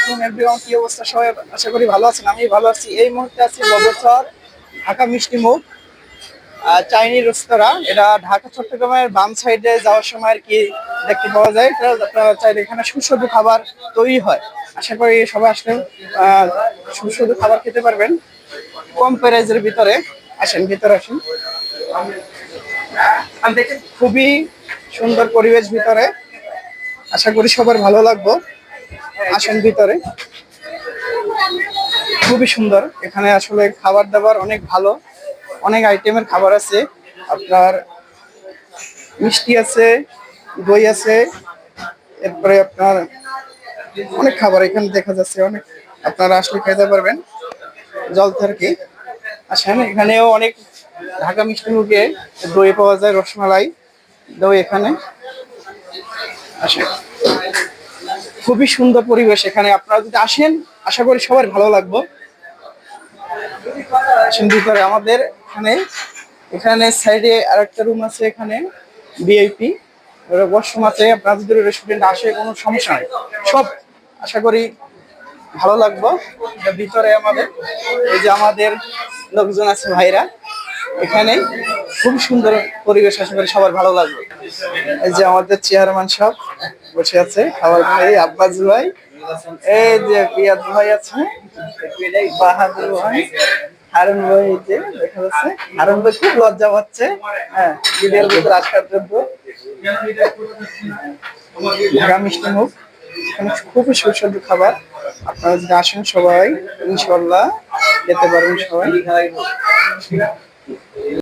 আলাইকুম এভরিওয়ান, কি অবস্থা সবাই? আশা করি ভালো আছেন। আমি ভালো আছি। এই মুহূর্তে আছি বগুড়া ঢাকা মিষ্টি মুখ চাইনিজ রেস্তোরাঁ। এটা ঢাকা চট্টগ্রামের বাম সাইডে যাওয়ার সময় আর কি দেখতে পাওয়া যায়। এটা আপনারা চাইলে এখানে সুস্বাদু খাবার তৈরি হয়। আশা করি সবাই আসলে সুস্বাদু খাবার খেতে পারবেন কম প্রাইজের ভিতরে। আসেন, ভিতরে আসেন। আর দেখেন খুবই সুন্দর পরিবেশ ভিতরে। আশা করি সবার ভালো লাগবে। আসেন ভিতরে, খুবই সুন্দর। এখানে আসলে খাবার দাবার অনেক ভালো, অনেক আইটেমের খাবার আছে। আপনার মিষ্টি আছে, দই আছে, এরপরে আপনার অনেক খাবার এখানে দেখা যাচ্ছে। অনেক আপনারা আসলে খেতে পারবেন জল থেকে। আসেন, এখানেও অনেক ঢাকা মিষ্টি মুখে দই পাওয়া যায়, রসমালাই দই এখানে। আসেন, খুবই সুন্দর পরিবেশ এখানে। আপনারা যদি আসেন আশা করি সবার ভালো লাগবে। আসেন ভিতরে। আমাদের এখানে এখানে সাইডে আরেকটা রুম আছে, এখানে ভিআইপি ওয়াশরুম আছে। আপনারা যদি রেস্টুরেন্ট আসে কোনো সমস্যা নেই, সব আশা করি ভালো লাগবে। ভিতরে আমাদের এই যে আমাদের লোকজন আছে, ভাইরা এখানে। খুব সুন্দর পরিবেশ, আশা করি সবার ভালো লাগবে। এই যে আমাদের চেয়ারম্যান সব বসে আছে, খাবার ভাই, আব্বাস ভাই, এই যে পিয়াদ ভাই আছে, বাহাদুর ভাই, হারুন ভাই, এই যে দেখা যাচ্ছে হারুন ভাই খুব লজ্জা পাচ্ছে। হ্যাঁ, ঈদের ভিতরে আসার জন্য। ঢাকা মিষ্টি মুখ, এখানে খুবই সুস্বাদু খাবার। আপনারা যদি আসেন সবাই ইনশাল্লাহ খেতে পারবেন সবাই।